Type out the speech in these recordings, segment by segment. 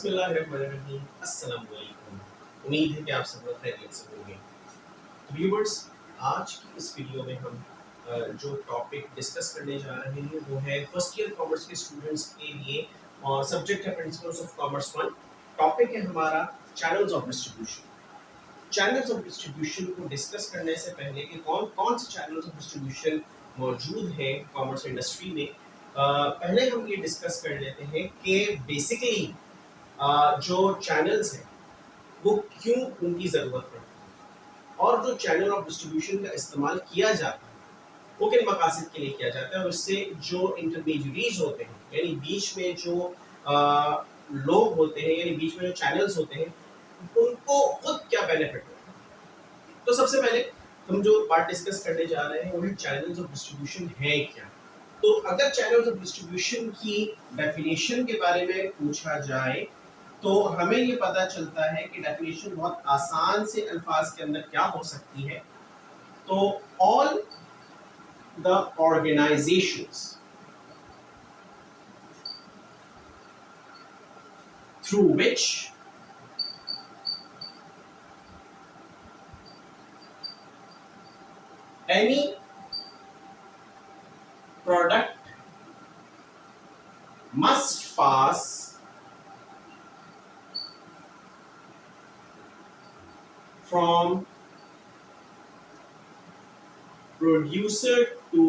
बिस्मिल्लाहिर्रहमानिर्रहीम। अस्सलाम वालेकुम। उम्मीद है कि आप सब लोग खैरियत से होंगे। व्यूअर्स, आज की इस वीडियो में हम जो टॉपिक डिस्कस करने जा रहे हैं वो है फर्स्ट ईयर कॉमर्स के स्टूडेंट्स के लिए और सब्जेक्ट है प्रिंसिपल्स ऑफ कॉमर्स 1। टॉपिक है हमारा channels of distribution. Channels of distribution को डिस्कस करने से पहले कि कौन कौन से चैनल्स ऑफ डिस्ट्रीब्यूशन मौजूद हैं कॉमर्स इंडस्ट्री में, पहले हम ये डिस्कस कर लेते हैं कि बेसिकली जो चैनल्स हैं वो क्यों उनकी ज़रूरत पड़ती है और जो चैनल ऑफ डिस्ट्रीब्यूशन का इस्तेमाल किया जाता है वो किन मकासद के लिए किया जाता है और इससे जो इंटरमीडियरीज होते हैं यानी बीच में जो लोग होते हैं यानी बीच में जो चैनल्स होते हैं उनको खुद क्या बेनिफिट होता है। तो सबसे पहले हम जो बात डिस्कस करने जा रहे हैं वो है चैनल्स ऑफ डिस्ट्रीब्यूशन है क्या। तो अगर चैनल्स ऑफ डिस्ट्रीब्यूशन की डेफिनेशन के बारे में पूछा जाए तो हमें ये पता चलता है कि डेफिनेशन बहुत आसान से अल्फाज के अंदर क्या हो सकती है। तो all the organisations through which any product must pass from producer to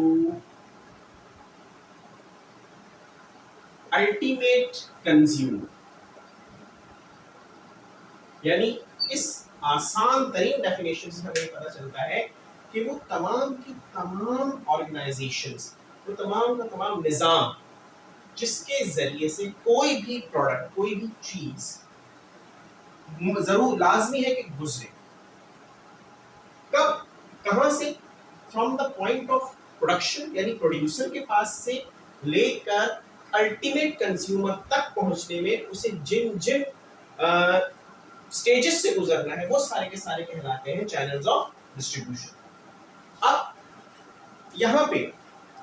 ultimate consumer। यानी इस आसान तरीन डेफिनेशन से हमें पता चलता है कि वो तमाम की तमाम ऑर्गेनाइजेशंस, वो तमाम का तमाम निज़ाम जिसके जरिए से कोई भी प्रोडक्ट कोई भी चीज जरूर लाजमी है कि गुजरे, कब कहां से, from the point of production यानी प्रोड्यूसर के पास से लेकर अल्टीमेट कंज्यूमर तक पहुंचने में उसे जिन जिन स्टेजेस से गुजरना है वो सारे के सारे कहलाते हैं चैनल्स ऑफ डिस्ट्रीब्यूशन। अब यहाँ पे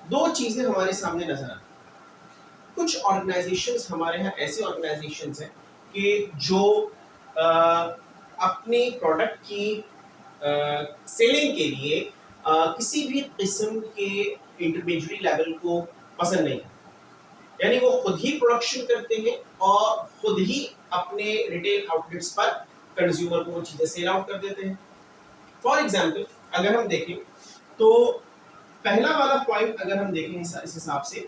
दो चीजें हमारे सामने नजर आती हैं। कुछ ऑर्गेनाइजेशंस हमारे यहाँ ऐसे ऑर्गेनाइजेशंस हैं कि जो अपनी प्रोडक्ट की सेलिंग के लिए किसी भी किस्म के इंटरमीडिएट लेवल को पसंद नहीं करते, यानी वो खुद ही प्रोडक्शन करते हैं और खुद ही अपने रिटेल आउटलेट्स पर कंज्यूमर को वो चीजें सेल आउट कर देते हैं। फॉर एग्जाम्पल अगर हम देखें तो पहला वाला पॉइंट अगर हम देखें इस हिसाब से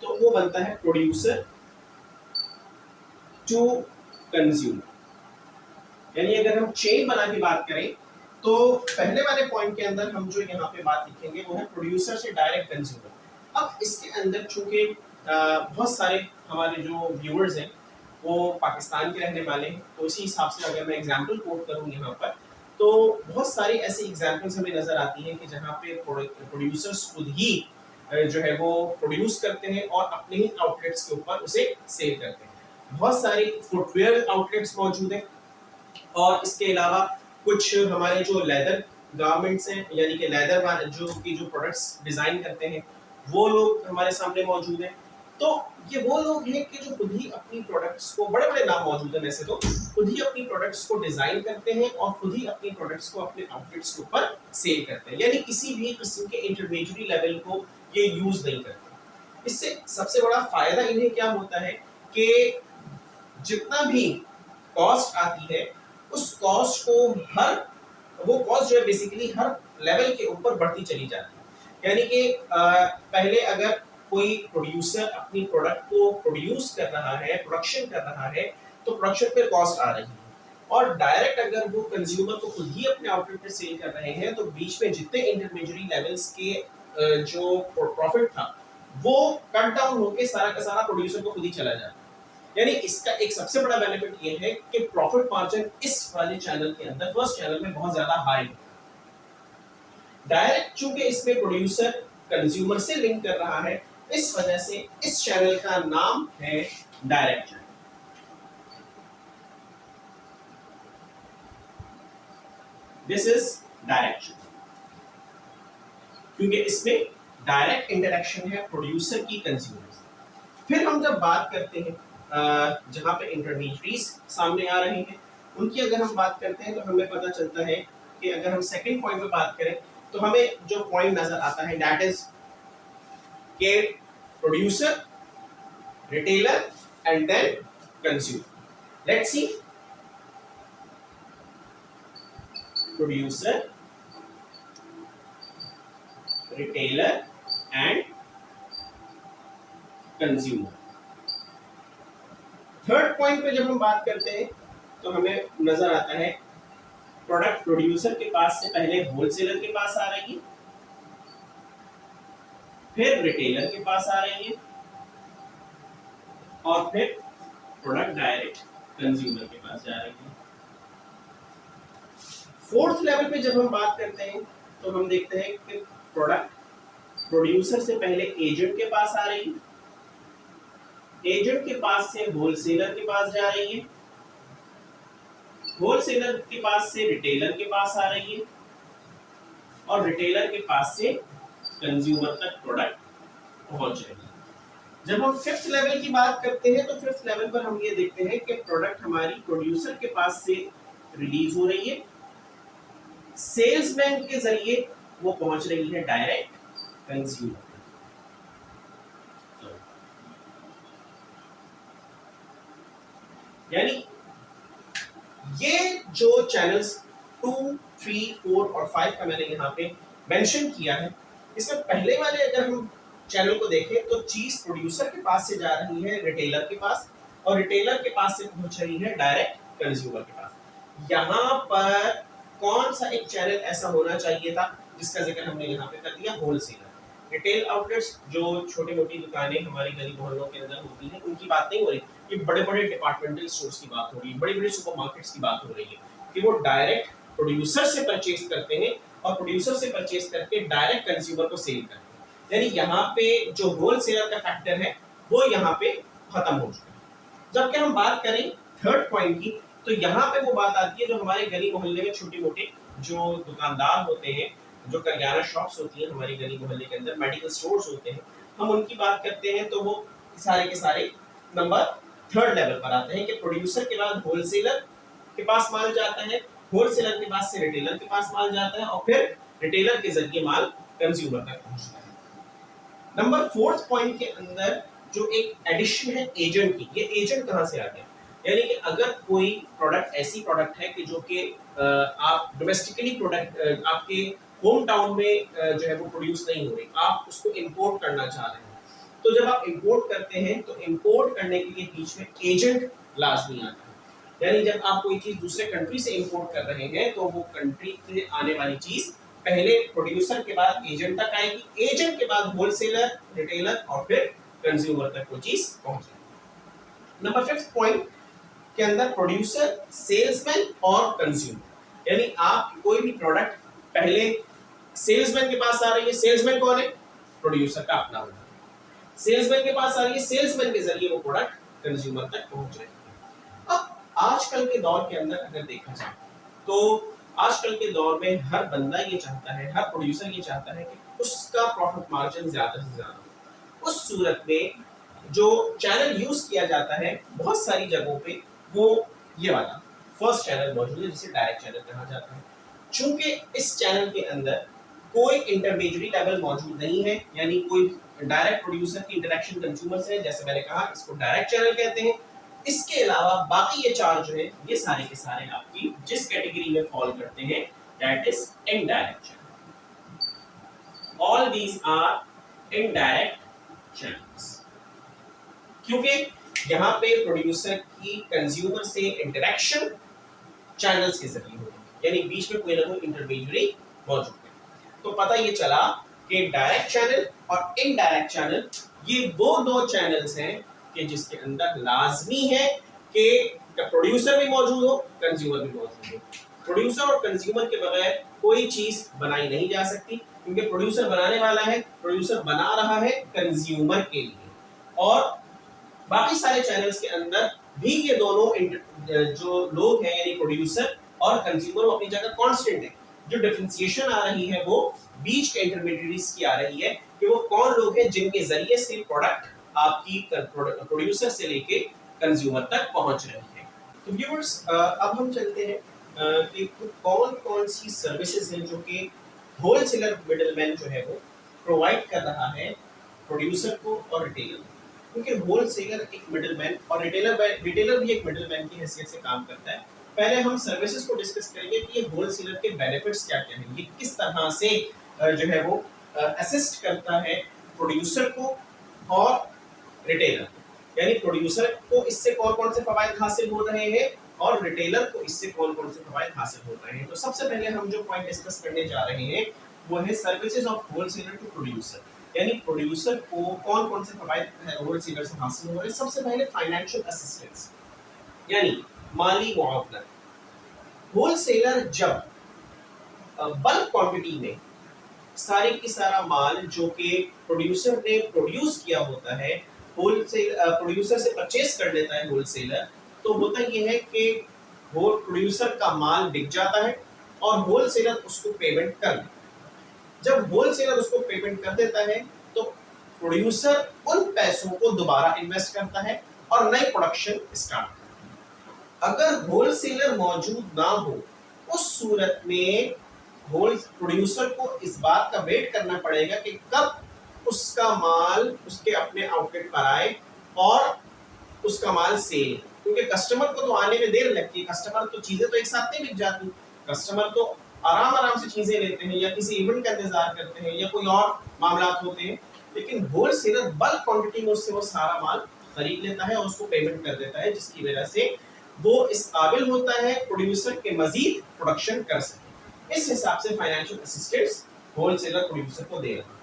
तो वो बनता है प्रोड्यूसर टू कंज्यूमर। यानी अगर हम चेन बना के बात करें तो पहले वाले पॉइंट के अंदर हम जो यहाँ पे बात लिखेंगे वो है प्रोड्यूसर से डायरेक्ट कंज्यूमर। अब इसके अंदर चूंकि बहुत सारे हमारे जो व्यूअर्स हैं वो पाकिस्तान के रहने वाले हैं, तो इसी हिसाब से अगर मैं एग्जांपल कोट करूँ यहाँ पर तो बहुत सारी ऐसी एग्जांपल्स हमें नजर आती हैं कि जहाँ पे प्रोड्यूसर्स खुद ही जो है वो प्रोड्यूस करते हैं और अपने ही आउटलेट्स के ऊपर उसे सेल करते हैं। बहुत सारी फुटवेयर आउटलेट्स मौजूद हैं और इसके अलावा कुछ हमारे जो लेदर गारमेंट्स हैं यानी कि लेदर जो प्रोडक्ट्स डिजाइन करते हैं वो लोग हमारे सामने मौजूद हैं। तो ये वो लोग हैं कि जो खुद ही अपनी प्रोडक्ट्स को, बड़े बड़े नाम मौजूद हैं वैसे तो, खुद ही अपनी प्रोडक्ट्स को डिजाइन करते हैं और खुद ही अपनी प्रोडक्ट्स को अपने आउटलेट्स के ऊपर सेल करते हैं, यानी किसी भी किस्म के इंटरमीडिएट लेवल को ये यूज नहीं करते। इससे सबसे बड़ा फायदा इन्हें क्या होता है कि जितना भी कॉस्ट आती है उस कॉस्ट को वो कॉस्ट जो है बेसिकली हर लेवल के ऊपर बढ़ती चली जाती है। यानी कि पहले अगर कोई प्रोड्यूसर अपनी प्रोडक्ट को प्रोड्यूस कर रहा है, प्रोडक्शन कर रहा है, तो प्रोडक्शन पे कॉस्ट आ रही है और डायरेक्ट अगर वो कंज्यूमर को खुद ही अपने आउटलेट पे सेल कर रहे हैं तो बीच में जितने इंटरमीडिएट लेवल्स के जो प्रॉफिट था वो कट डाउन होकर सारा का सारा प्रोड्यूसर को खुद ही चला जाता है। यानी इसका एक सबसे बड़ा बेनिफिट ये है कि प्रॉफिट मार्जिन इस वाले चैनल के अंदर, फर्स्ट चैनल में बहुत ज्यादा हाई है। डायरेक्ट चूंकि इसमें प्रोड्यूसर कंज्यूमर से लिंक कर रहा है, इस वजह से इस चैनल का नाम है direct channel. This is direct channel क्योंकि इसमें डायरेक्ट इंटरेक्शन है प्रोड्यूसर की कंज्यूमर से। फिर हम जब बात करते हैं जहाँ पे इंटरमीडिएटरीज सामने आ रहे हैं उनकी अगर हम बात करते हैं तो हमें पता चलता है कि अगर हम सेकंड पॉइंट पे बात करें तो हमें जो पॉइंट नजर आता है दैट इज के producer, retailer and then consumer. Let's see producer, retailer and consumer. Third point पे जब हम बात करते हैं तो हमें नजर आता है प्रोडक्ट प्रोड्यूसर के पास से पहले होलसेलर के पास आ रही है, फिर रिटेलर के पास आ रही है और फिर प्रोडक्ट डायरेक्ट कंज्यूमर के पास जा रही है। फोर्थ लेवल पे जब हम बात करते हैं तो हम देखते हैं कि प्रोडक्ट प्रोड्यूसर से पहले एजेंट के पास आ रही है, एजेंट के पास से होलसेलर के पास जा रही है, होलसेलर के पास से रिटेलर के पास आ रही है और रिटेलर के पास से कंज्यूमर तक प्रोडक्ट पहुंच रही है। जब हम फिफ्थ लेवल की बात करते हैं तो फिफ्थ लेवल पर हम ये देखते हैं कि प्रोडक्ट हमारी प्रोड्यूसर के पास से रिलीज हो रही है, सेल्समैन के जरिए वो पहुंच रही है डायरेक्ट कंज्यूमर। यानी ये जो चैनल्स 2, 3, 4 और 5 का मैंने यहाँ पे मेंशन किया है, इसमें पहले वाले अगर हम चैनल को देखें तो चीज प्रोड्यूसर के पास से जा रही है रिटेलर के पास और रिटेलर के पास से पहुंच रही है डायरेक्ट कंज्यूमर के पास। यहाँ पर कौन सा एक चैनल ऐसा होना चाहिए था जिसका जिक्र हमने यहाँ पे कर दिया, होलसेलर। रिटेल आउटलेट्स जो छोटी मोटी दुकानें हमारी गली मोहल्लों के अंदर होती हैं उनकी बात नहीं हो रही, ये बड़े बड़े डिपार्टमेंटल स्टोर्स की बात हो रही है, बड़ी बड़ी सुपरमार्केट्स की बात हो रही है कि वो डायरेक्ट प्रोड्यूसर से परचेज करते हैं और प्रोड्यूसर से परचेज करके डायरेक्ट कंज्यूमर को सेल करते हैं। यानी यहाँ पे जो होलसेलर का फैक्टर है वो यहाँ पे खत्म हो चुका है। जबकि हम बात करें थर्ड पॉइंट की तो यहाँ पे वो बात आती है जो हमारे गली मोहल्ले में छोटे मोटे जो दुकानदार होते हैं, जो करियाना शॉप्स होती हैं हमारी गली मोहल्ले के अंदर, मेडिकल स्टोर्स होते हैं, हम उनकी बात करते हैं तो वो सारे के सारे नंबर थर्ड लेवल पर आते हैं कि प्रोड्यूसर के बाद होलसेलर के पास माल जाता है, होलसेलर के पास से रिटेलर के पास माल जाता है और फिर रिटेलर के जरिए माल कंज्यूमर तक पहुंचता है। नंबर फोर्थ पॉइंट के अंदर जो एक एडिशन है एजेंट की, ये एजेंट कहां से आ गया? यानी कि अगर कोई प्रोडक्ट ऐसी प्रोडक्ट है कि जो कि आप डोमेस्टिकली प्रोडक्ट आपके होम टाउन में जो है वो प्रोड्यूस नहीं हो रही, आप उसको इंपोर्ट करना चाह रहे हैं, तो जब आप इंपोर्ट करते हैं तो इंपोर्ट करने के लिए बीच में एजेंट लाजमी आता है। यानी जब आप कोई चीज दूसरे कंट्री से इंपोर्ट कर रहे हैं तो वो कंट्री से आने वाली चीज पहले प्रोड्यूसर के बाद एजेंट तक आएगी, एजेंट के बाद होलसेलर, रिटेलर और फिर कंज्यूमर तक वो चीज पहुंचेगी। नंबर फिफ्थ पॉइंट के अंदर प्रोड्यूसर, सेल्समैन और कंज्यूमर, यानी आप कोई भी प्रोडक्ट पहले सेल्समैन के पास आ रही है, सेल्समैन कौन है? प्रोड्यूसर का अपना बंदा, सेल्समैन के पास आ रही है, सेल्समैन के जरिए वो प्रोडक्ट कंज्यूमर तक पहुंच रही है। अब आजकल के दौर के अंदर अगर देखा जाए तो आजकल के दौर में हर बंदा ये चाहता है, हर प्रोड्यूसर ये चाहता है कि उसका प्रॉफिट मार्जिन ज्यादा से ज्यादा हो। उस सूरत में जो चैनल यूज किया जाता है बहुत सारी जगहों पे वो ये वाला फर्स्ट चैनल मौजूद है जिसे डायरेक्ट चैनल कहा जाता है। चूंकि इस चैनल के अंदर कोई इंटरमीडिएट लेवल मौजूद नहीं है, यानी कोई डायरेक्ट प्रोड्यूसर की इंटरेक्शन कंज्यूमर से, जैसे मैंने कहा इसको डायरेक्ट चैनल कहते हैं। इसके अलावा बाकी ये चार जो है ये सारे के सारे आपकी जिस कैटेगरी में फॉल करते हैं that is indirect channel. All these are indirect channels, क्योंकि यहाँ पे प्रोड्यूसर की कंज्यूमर से इंटरेक्शन चैनल्स के जरिए हो रही है, यानी बीच में कोई ना कोई इंटरमीडिएट मौजूद है। तो पता ये चला कि डायरेक्ट चैनल और इनडायरेक्ट चैनल ये वो दो चैनल्स हैं कि जिसके अंदर लाजमी है कि प्रोड्यूसर भी मौजूद हो, कंज्यूमर भी मौजूद हो। प्रोड्यूसर और कंज्यूमर के बगैर कोई चीज बनाई नहीं जा सकती, क्योंकि प्रोड्यूसर बनाने वाला है, प्रोड्यूसर बना रहा है कंज्यूमर के लिए, और बाकी सारे चैनल्स के अंदर भी ये दोनों जो लोग हैं यानी प्रोड्यूसर और कंज्यूमर वो अपनी जगह कांस्टेंट है। जो डिफरेंशिएशन आ रही है वो बीच के इंटरमीडिएट्स की आ रही है कि वो कौन लोग हैं जिनके जरिए से प्रोडक्ट आपकी प्रोड्यूसर से लेके कंज्यूमर तक पहुंच रही है। तो व्यूअर्स अब हम चलते हैं कि कौन कौन सी सर्विसेज हैं जो कि होलसेलर मिडलमैन जो है वो प्रोवाइड कर रहा है प्रोड्यूसर को और रिटेलर को, क्योंकि होलसेलर एक मिडलमैन और रिटेलर भी एक मिडलमैन की हैसियत से काम करता है। पहले हम सर्विसेज को डिस्कस करेंगे कि ये होलसेलर के बेनिफिट्स क्या क्या हैं, ये किस तरह से जो है वो असिस्ट करता है प्रोड्यूसर को और रिटेलर, यानी प्रोड्यूसर को इससे कौन कौन से फवायद हासिल हो रहे हैं और रिटेलर को इससे कौन कौन से फवायद हासिल हो रहे हैं। तो सबसे पहले हम जो पॉइंट डिस्कस करने जा रहे हैं वो है services of wholesaler to producer, यानी प्रोड्यूसर को कौन कौन से फवायद होलसेलर से हासिल हो रहे हैं। सबसे पहले फाइनेंशियल असिस्टेंस, यानी माली मुआवजा। होलसेलर जब बल्क क्वांटिटी में सारे की सारा माल जो कि प्रोड्यूसर ने प्रोड्यूस किया होता है होलसेल प्रोड्यूसर से परचेस कर लेता है होलसेलर, तो होता यह है कि वो प्रोड्यूसर का माल बिक जाता है और होलसेलर उसको पेमेंट कर देता है। जब होलसेलर उसको पेमेंट कर देता है तो प्रोड्यूसर उन पैसों को दोबारा इन्वेस्ट करता है और नई प्रोडक्शन स्टार्ट करता है। अगर होलसेलर मौजूद ना हो उस सूरत में प्रोड्यूसर को इस बात का वेट करना पड़ेगा कि कब उसका माल उसके अपने आउटलेट पर आए और उसका माल सेल, क्योंकि कस्टमर को तो आने में देर लगती है, कस्टमर तो चीजें तो एक साथ नहीं बिक जाती, कस्टमर तो आराम आराम से चीजें लेते हैं या किसी इवेंट का इंतजार करते हैं या कोई और मामला होते हैं, लेकिन होलसेलर बल्क क्वांटिटी में उससे वो सारा माल खरीद लेता है और उसको पेमेंट कर देता है, जिसकी वजह से वो इस काबिल होता है प्रोड्यूसर के मजीद प्रोडक्शन कर सके। इस हिसाब से फाइनेंशियल असिस्टेंस होलसेलर प्रोड्यूसर को दे रहा है।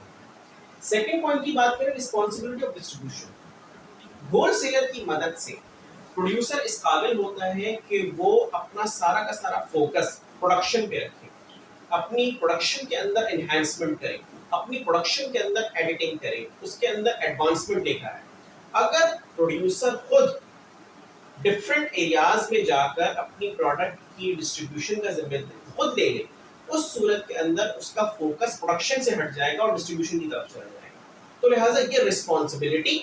सेकंड पॉइंट की बात करें, रिस्पांसिबिलिटी ऑफ डिस्ट्रीब्यूशन। होलसेलर की मदद से प्रोड्यूसर इस काबिल होता है कि वो अपना सारा का सारा फोकस प्रोडक्शन पे रखे, अपनी प्रोडक्शन के अंदर एनहांसमेंट करे, अपनी प्रोडक्शन के अंदर एडिटिंग करे, उसके अंदर एडवांसमेंट लेकर आए। अगर प्रोड्यूसर खुद डिफरेंट एरियाज में जाकर अपनी प्रोडक्ट की डिस्ट्रीब्यूशन का जिम्मेदारी खुद ले ले, उस सूरत के अंदर उसका फोकस प्रोडक्शन से हट जाएगा और डिस्ट्रीब्यूशन की तरफ चला जाएगा। तो लिहाजा ये रिस्पॉन्सिबिलिटी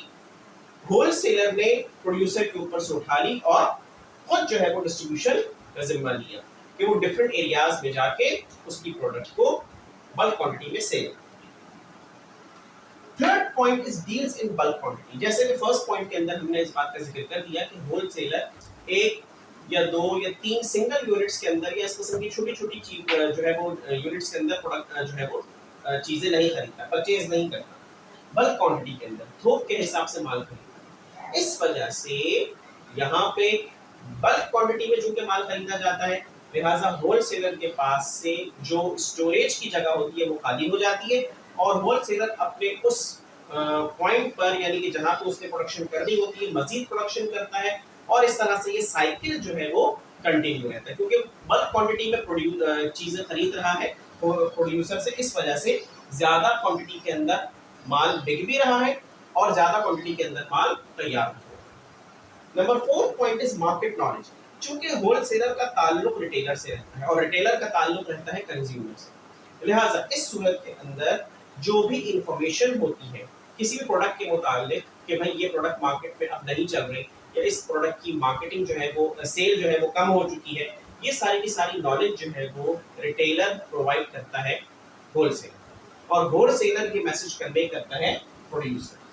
होलसेलर ने प्रोड्यूसर के ऊपर से उठा ली और खुद जो है वो डिस्ट्रीब्यूशन का जिम्मा लिया कि वो डिफरेंट एरियाज में जाके उसकी प्रोडक्ट को बल्क क्वांटिटी में sell. Third point is deals in bulk quantity. जैसे कि फर्स्ट पॉइंट के अंदर हमने इस बात का जिक्र कर दिया कि होलसेलर एक या दो या तीन सिंगल यूनिट्स के अंदर या इस किस्म की छोटी छोटी चीज जो है वो यूनिट्स के अंदर प्रोडक्ट जो है वो चीजें नहीं खरीदता, परचेज नहीं करता, बल्क क्वांटिटी के अंदर थोक के हिसाब से माल खरीदता। इस वजह से यहाँ पे बल्क क्वांटिटी में जो कि माल खरीदा जाता है, लिहाजा होलसेलर के पास से जो स्टोरेज की जगह होती है वो खाली हो जाती है और होलसेलर अपने उस पॉइंट पर यानी कि जहां पे उसने प्रोडक्शन करनी होती है मजीद प्रोडक्शन करता है और इस तरह से ये साइकिल जो है वो कंटिन्यू रहता है, क्योंकि बल्क क्वांटिटी में चीजें खरीद रहा है प्रोड्यूसर से, इस वजह से ज्यादा क्वांटिटी के अंदर माल बिक भी रहा है और ज्यादा क्वांटिटी के अंदर माल तैयार हो रहा है। Number 4 point is market knowledge. चूंकि होलसेलर का ताल्लुक रिटेलर से रहता है और रिटेलर का ताल्लुक रहता है कंज्यूमर से, लिहाजा इस सूरत के अंदर जो भी इंफॉर्मेशन होती है किसी भी प्रोडक्ट के मुतालिक कि भाई ये प्रोडक्ट मार्केट में अब नहीं चल रही या इस प्रोडक्ट की मार्केटिंग जो है वो सेल जो है वो कम हो चुकी है, ये सारी की सारी नॉलेज जो है वो रिटेलर प्रोवाइड करता है होलसेलर और होलसेलर की मैसेज कन्वे करता है प्रोड्यूसर।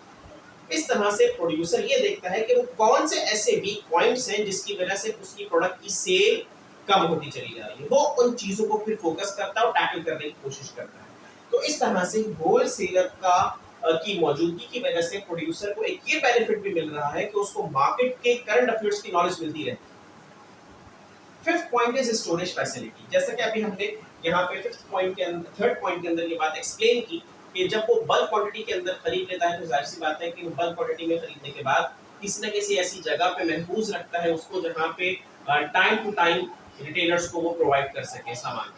इस तरह से प्रोड्यूसर ये देखता है कि वो कौन से ऐसे वीक पॉइंट्स हैं जिसकी वजह से उसकी प्रोडक्ट की सेल कम होती चली जा रही है, वो उन चीजों को फिर फोकस करता है और टैकल करने की कोशिश करता है। तो इस तरह से होलसेलर का की मौजूदगी की वजह से प्रोड्यूसर को एक ये बेनिफिट भी मिल रहा है कि उसको मार्केट के करंट अफेयर्स की नॉलेज मिलती रहती है। Fifth point is storage facility. जैसा कि अभी हमने यहाँ पे फिफ्थ पॉइंट के अंदर थर्ड पॉइंट के अंदर ये बात एक्सप्लेन की कि जब वो बल्क क्वांटिटी के अंदर खरीद लेता है तो जाहिर सी बात है कि वो बल्क क्वांटिटी में खरीदने के बाद किसी न किसी ऐसी जगह पे महफूज रखता है उसको जहाँ पे टाइम टू टाइम रिटेलर्स को वो प्रोवाइड कर सके सामान।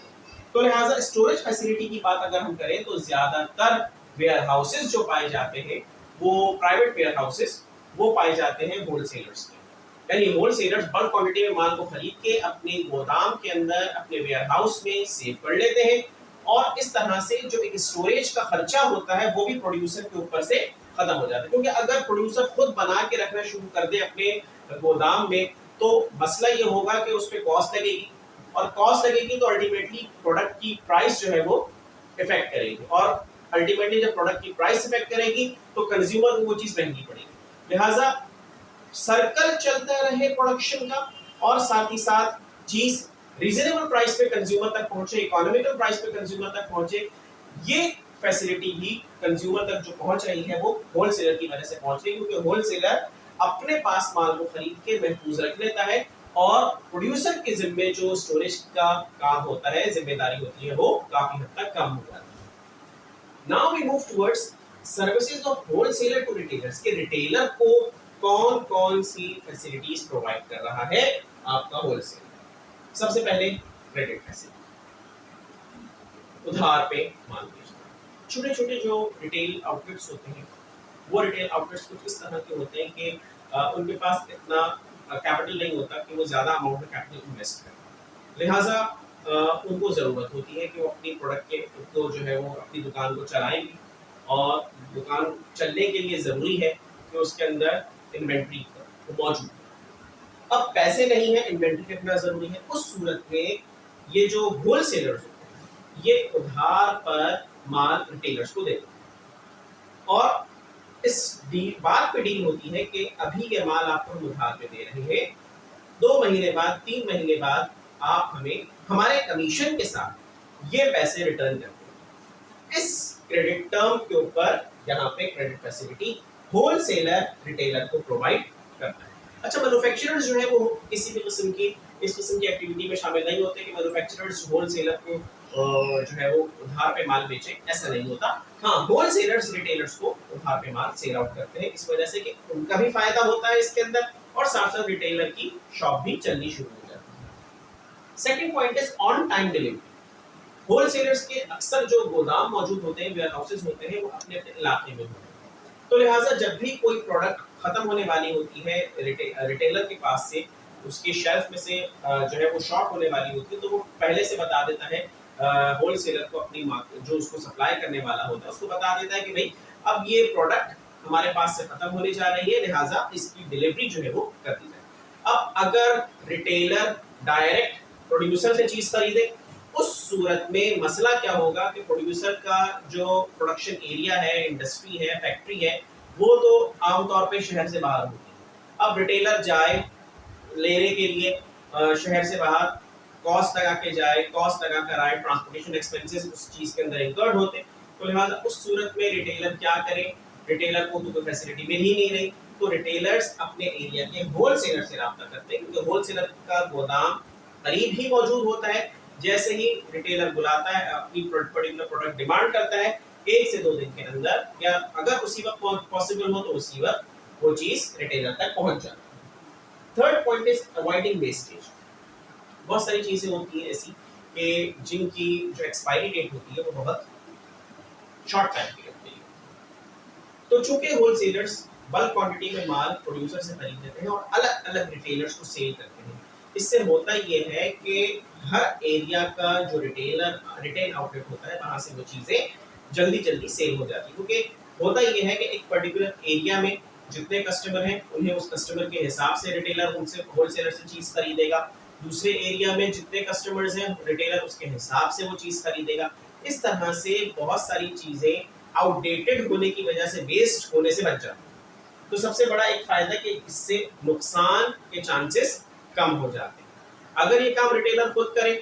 तो लिहाजा स्टोरेज फैसिलिटी की बात अगर हम करें तो ज्यादातर वेयर हाउसेज जो पाए जाते हैं वो प्राइवेट वेयर हाउसेज वो पाए जाते हैं होलसेलर्स के, यानी होलसेलर्स बल्क क्वांटिटी में माल को खरीद के अपने गोदाम के अंदर अपने वेयर हाउस में सेव कर लेते हैं और इस तरह से जो एक स्टोरेज का खर्चा होता है वो भी प्रोड्यूसर के ऊपर से खत्म हो जाता है, क्योंकि अगर प्रोड्यूसर खुद बना के रखना शुरू कर दे अपने गोदाम में तो मसला ये होगा कि उस पर कॉस्ट लगेगी, और कॉस्ट लगेगी तो अल्टीमेटली प्रोडक्ट की प्राइस जो है वो इफेक्ट करेगी, और अल्टीमेटली जब प्रोडक्ट की प्राइस इफेक्ट करेगी तो कंज्यूमर को वो चीज महंगी पड़ेगी। लिहाजा सर्कल चलता रहे प्रोडक्शन का, और साथ ही साथ चीज रीजनेबल प्राइस पे कंज्यूमर तक पहुंचे, इकोनॉमिकल प्राइस पे कंज्यूमर तक पहुंचे, ये फैसिलिटी भी कंज्यूमर तक जो पहुंच रही है वो होलसेलर की वजह से पहुंच रही है, क्योंकि होलसेलर अपने पास माल को खरीद के महफूज रख लेता है, और प्रोड्यूसर के जिम्मे जो स्टोरेज का काम होता है, जिम्मेदारी होती है, वो काफी हद तक कम हो जाती है। Now we move towards services of wholesaler to retailers, के रिटेलर को कौन कौन सी फैसिलिटीज प्रोवाइड कर रहा है आपका होलसेलर। सबसे पहले क्रेडिट फैसिलिटी, उधार पे माल बेचना। छोटे छोटे जो रिटेल आउटलेट्स होते हैं, वो रिटेल आउटलेट्स कुछ इस तरह के होते हैं कि उनके पास इतना कैपिटल नहीं होता कि वो ज़्यादा अमाउंट में कैपिटल इन्वेस्ट करें, लिहाजा उनको ज़रूरत होती है कि वो अपनी प्रोडक्ट के को जो है वो अपनी दुकान को चलाएंगे, और दुकान चलने के लिए ज़रूरी है कि उसके अंदर इन्वेंट्री मौजूद है। अब पैसे नहीं है, इन्वेंट्री रखना ज़रूरी है, उस सूरत में ये जो होलसेलर्स होते हैं ये उधार पर माल रिटेलर्स को देते हैं, और इस बात पे डील होती है कि अभी ये माल आपको हम उधार पे दे रहे हैं, 2 महीने बाद 3 महीने बाद आप हमें हमारे कमीशन के साथ ये पैसे रिटर्न करते हैं। इस क्रेडिट टर्म के ऊपर यहाँ पे क्रेडिट फैसिलिटी होलसेलर रिटेलर को प्रोवाइड करता है। अच्छा, मैन्युफैक्चरर्स जो है वो किसी भी किस्म की इस किस्म की एक्टिविटी में शामिल नहीं होते कि मैन्युफैक्चरर्स होलसेलर को जो है वो उधार पे माल बेचे, ऐसा नहीं होता। हाँ, होलसेलर्स रिटेलर्स को उधार पे माल सेल आउट करते हैं, इस वजह से कि उनका भी फायदा होता है इसके अंदर, और साथ साथ रिटेलर की शॉप भी चलनी शुरू हो जाती है। Second point is on time delivery. Wholesalers के अक्सर जो गोदाम मौजूद होते हैं, वेयर हाउसेज होते हैं, वो अपने अपने इलाके में होते हैं, तो लिहाजा जब भी कोई प्रोडक्ट खत्म होने वाली होती है रिटेलर के पास से, उसके शेल्फ में से जो है वो शॉर्ट होने वाली होती है, तो वो पहले से बता देता है होलसेलर को, अपनी जो उसको सप्लाई करने वाला होता है उसको बता देता है कि भाई अब ये प्रोडक्ट हमारे पास से खत्म होने जा रही है, लिहाजा इसकी डिलीवरी जो है वो कर दी जाए। अब अगर रिटेलर डायरेक्ट प्रोड्यूसर से चीज खरीदे, उस सूरत में मसला क्या होगा कि प्रोड्यूसर का जो प्रोडक्शन एरिया है, इंडस्ट्री है, फैक्ट्री है, वो तो आमतौर पे शहर से बाहर होती है। अब रिटेलर जाए लेने के लिए शहर से बाहर, कॉस्ट लगा के जाए, कॉस्ट लगा कर आए, ट्रांसपोर्टेशन एक्सपेंसेस उस चीज के अंदर इंकर्ड होते, तो लिहाजा उस सूरत में रिटेलर क्या करे, रिटेलर को तो कोई फैसिलिटी मिल ही नहीं रही, तो रिटेलर्स अपने एरिया के होलसेलर से रब्ता करते हैं, क्योंकि होलसेलर का गोदाम करीब ही मौजूद होता है। जैसे ही रिटेलर बुलाता है, अपनी पर्टिकुलर प्रोडक्ट डिमांड करता है, 1 से 2 दिन के अंदर, या अगर उसी वक्त पॉसिबल हो तो उसी वक्त वो चीज रिटेलर तक पहुंच जाती है। Third point is avoiding wastage. बहुत सारी चीजें होती हैं ऐसी कि जिनकी जो एक्सपायरी डेट होती है वो बहुत शॉर्ट टाइम की होती है, तो चूंकि होलसेलर्स बल्क क्वांटिटी में माल प्रोड्यूसर से खरीद लेते हैं और अलग अलग रिटेलर्स को सेल करते हैं, इससे होता ये है कि हर एरिया का जो रिटेल आउटलेट होता है, वहां से वो चीजें जल्दी जल्दी सेल हो जाती है, क्योंकि होता ये है कि एक पर्टिकुलर एरिया में जितने कस्टमर हैं उन्हें उस कस्टमर के हिसाब से रिटेलर उनसे होलसेलर से चीज खरीदेगा, दूसरे एरिया में जितने कस्टमर्स हैं रिटेलर उसके हिसाब से वो चीज खरीदेगा। इस तरह से बहुत सारी चीजें आउटडेटेड होने की वजह से, वेस्ट होने से बच जाती है। तो सबसे बड़ा एक फायदा कि इससे नुकसान के चांसेस कम हो जाते हैं। अगर ये काम रिटेलर खुद करे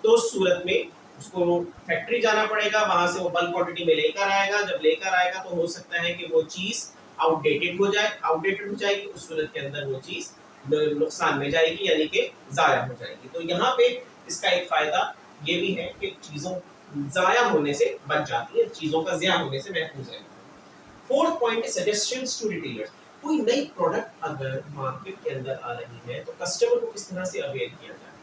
तो उस सूरत में उसको फैक्ट्री जाना पड़ेगा, वहां से वो बल्क क्वांटिटी में लेकर आएगा, जब लेकर आएगा तो हो सकता है कि वो चीज आउटडेटेड हो जाएगी, उस सूरत के अंदर वो चीज नुकसान में जाएगी, यानी कि जाया हो जाएगी। तो यहाँ पे इसका एक फायदा ये भी है कि चीजों जाया होने से बच जाती है, चीजों का ज़िया होने से महफूज है। Fourth point is suggestions to retailers। कोई नई प्रोडक्ट अगर मार्केट के अंदर आ रही है तो कस्टमर को किस तरह से अवेयर किया जाए,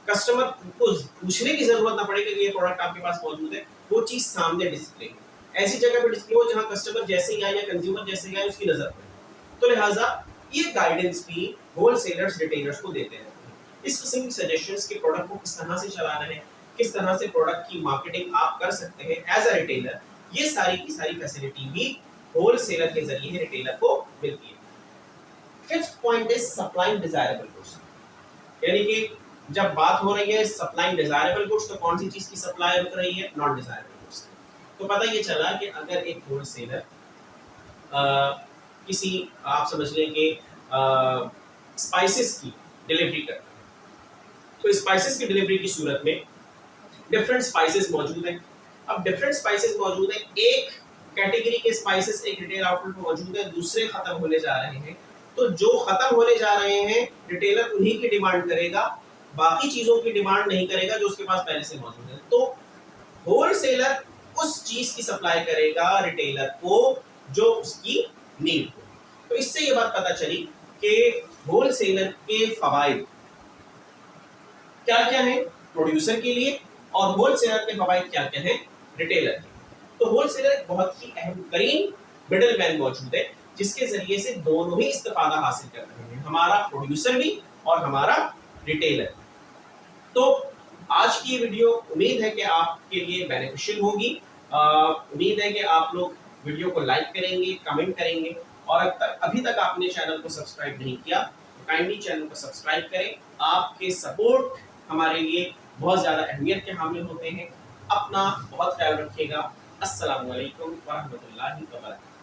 कस्टमर को पूछने की जरूरत ना पड़े कि ये प्रोडक्ट आपके पास मौजूद है, वो चीज सामने डिस्प्ले हो, ऐसी जगह पे डिस्प्ले हो जहां कस्टमर जैसे ही आए या कंज्यूमर जैसे ही आए उसकी नजर पड़े। तो लिहाजा ये गाइडेंस भी होलसेलर्स रिटेलर्स को देते हैं, इस किस्म की सजेशंस के प्रोडक्ट को किस तरह से चलाना है, किस तरह से प्रोडक्ट की मार्केटिंग आप कर सकते हैं एज अ रिटेलर, ये सारी की सारी फैसिलिटी भी होलसेलर के जरिए रिटेलर को मिलती है। Fifth point is supplying desirable goods, यानी कि जब बात हो रही है सप्लाइंग डिजायरेबल गुड्स तो कौन सी चीज की सप्लाई रुक रही है? Non desirable goods. तो पता ये चला कि अगर एक होलसेलर किसी, आप समझ लें कि स्पाइसेस की डिलीवरी करता है, तो स्पाइसेस की डिलीवरी की सूरत में डिफरेंट स्पाइसेस मौजूद हैं। अब डिफरेंट स्पाइसेस मौजूद हैं, एक कैटेगरी के स्पाइसेस एक रिटेल आउटलेट में मौजूद है, दूसरे खत्म होने जा रहे हैं, तो जो खत्म होने जा रहे हैं रिटेलर उन्हीं की डिमांड करेगा, बाकी चीजों की डिमांड नहीं करेगा जो उसके पास पहले से मौजूद है। तो होलसेलर उस चीज की सप्लाई करेगा रिटेलर को जो उसकी नीड हो। तो इससे ये बात पता चली कि होलसेलर के फवायद क्या क्या है प्रोड्यूसर के लिए और होलसेलर के फवायद क्या क्या है रिटेलर के। तो होलसेलर एक बहुत ही अहम तरीन मिडल मैन मौजूद है जिसके जरिए से दोनों ही इस्तेफादा हासिल कर रहे हैं, हमारा प्रोड्यूसर भी और हमारा रिटेलर। तो आज की वीडियो उम्मीद है कि आपके लिए बेनिफिशियल होगी। उम्मीद है कि आप लोग वीडियो को लाइक करेंगे, कमेंट करेंगे, और अभी तक आपने चैनल को सब्सक्राइब नहीं किया तो काइंडली चैनल को सब्सक्राइब करें। आपके सपोर्ट हमारे लिए बहुत ज़्यादा अहमियत के हामिल होते हैं। अपना बहुत ख्याल रखिएगा। अस्सलामु अलैकुम वरहमतुल्लाहि वबरकातुहू।